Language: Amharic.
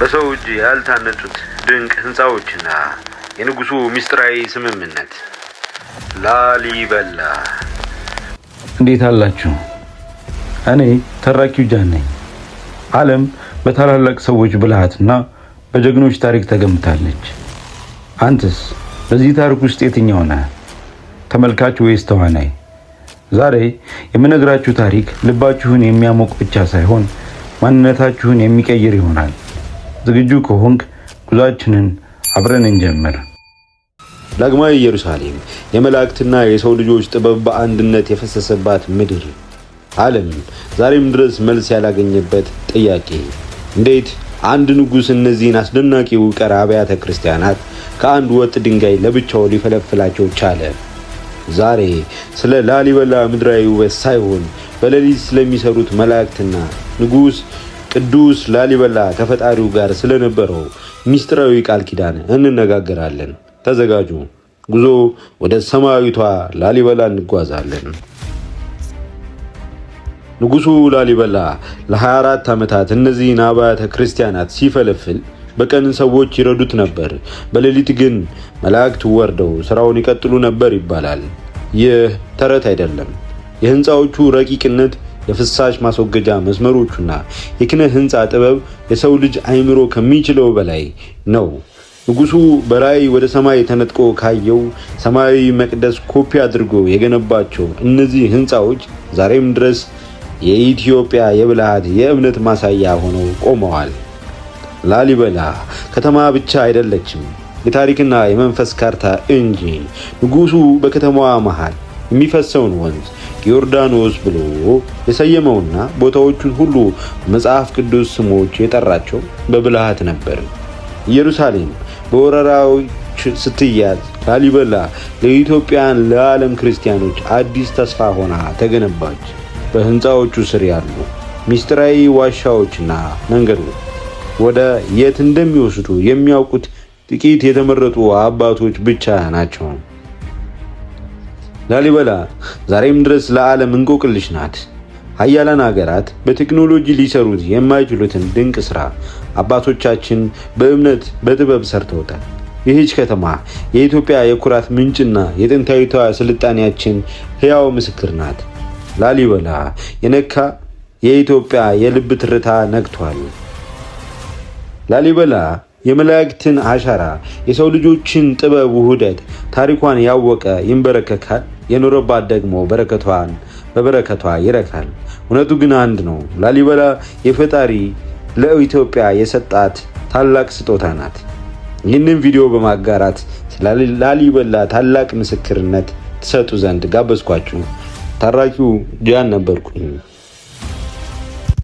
በሰው እጅ ያልታነጹት ድንቅ ህንጻዎችና የንጉሱ ሚስጥራዊ ስምምነት። ላሊበላ። እንዴት አላችሁ? እኔ ተራኪው ጃን ነኝ። ዓለም በታላላቅ ሰዎች ብልሃትና በጀግኖች ታሪክ ተገምታለች። አንተስ በዚህ ታሪክ ውስጥ የትኛው ነህ? ተመልካች ወይስ ተዋናይ? ዛሬ የምነግራችሁ ታሪክ ልባችሁን የሚያሞቅ ብቻ ሳይሆን ማንነታችሁን የሚቀይር ይሆናል። ዝግጁ ከሆንክ ጉዟችንን አብረን እንጀምር። ዳግማዊ ኢየሩሳሌም የመላእክትና የሰው ልጆች ጥበብ በአንድነት የፈሰሰባት ምድር። ዓለም ዛሬም ድረስ መልስ ያላገኘበት ጥያቄ፣ እንዴት አንድ ንጉሥ እነዚህን አስደናቂ ውቅር አብያተ ክርስቲያናት ከአንድ ወጥ ድንጋይ ለብቻው ሊፈለፍላቸው ቻለ? ዛሬ ስለ ላሊበላ ምድራዊ ውበት ሳይሆን በሌሊት ስለሚሰሩት መላእክትና ንጉሥ ቅዱስ ላሊበላ ከፈጣሪው ጋር ስለነበረው ሚስጥራዊ ቃል ኪዳን እንነጋገራለን። ተዘጋጁ። ጉዞ ወደ ሰማያዊቷ ላሊበላ እንጓዛለን። ንጉሱ ላሊበላ ለ24 ዓመታት እነዚህን አብያተ ክርስቲያናት ሲፈለፍል በቀን ሰዎች ይረዱት ነበር፣ በሌሊት ግን መላእክት ወርደው ስራውን ይቀጥሉ ነበር ይባላል። ይህ ተረት አይደለም። የህንፃዎቹ ረቂቅነት፣ የፍሳሽ ማስወገጃ መስመሮቹና የኪነ ህንፃ ጥበብ የሰው ልጅ አይምሮ ከሚችለው በላይ ነው። ንጉሱ በራእይ ወደ ሰማይ ተነጥቆ ካየው ሰማያዊ መቅደስ ኮፒ አድርጎ የገነባቸው እነዚህ ህንፃዎች ዛሬም ድረስ የኢትዮጵያ የብልሃት የእምነት ማሳያ ሆነው ቆመዋል። ላሊበላ ከተማ ብቻ አይደለችም፣ የታሪክና የመንፈስ ካርታ እንጂ። ንጉሱ በከተማዋ መሃል የሚፈሰውን ወንዝ ዮርዳኖስ ብሎ የሰየመውና ቦታዎቹን ሁሉ መጽሐፍ ቅዱስ ስሞች የጠራቸው በብልሃት ነበር። ኢየሩሳሌም በወረራዎች ስትያዝ ላሊበላ ለኢትዮጵያን ለዓለም ክርስቲያኖች አዲስ ተስፋ ሆና ተገነባች። በህንፃዎቹ ስር ያሉ ሚስጥራዊ ዋሻዎችና መንገዶች ወደ የት እንደሚወስዱ የሚያውቁት ጥቂት የተመረጡ አባቶች ብቻ ናቸው። ላሊበላ ዛሬም ድረስ ለዓለም እንቆቅልሽ ናት። ሀያላን ሀገራት በቴክኖሎጂ ሊሰሩት የማይችሉትን ድንቅ ስራ አባቶቻችን በእምነት በጥበብ ሰርተውታል። ይህች ከተማ የኢትዮጵያ የኩራት ምንጭና የጥንታዊቷ ስልጣኔያችን ሕያው ምስክር ናት። ላሊበላ የነካ የኢትዮጵያ የልብ ትርታ ነክቷል። ላሊበላ የመላእክትን አሻራ፣ የሰው ልጆችን ጥበብ ውህደት፣ ታሪኳን ያወቀ ይንበረከካል፣ የኖረባት ደግሞ በበረከቷ ይረካል። እውነቱ ግን አንድ ነው። ላሊበላ የፈጣሪ ለኢትዮጵያ የሰጣት ታላቅ ስጦታ ናት። ይህንን ቪዲዮ በማጋራት ስለ ላሊበላ ታላቅ ምስክርነት ትሰጡ ዘንድ ጋበዝኳችሁ። ተራኪው ጃን ነበርኩኝ።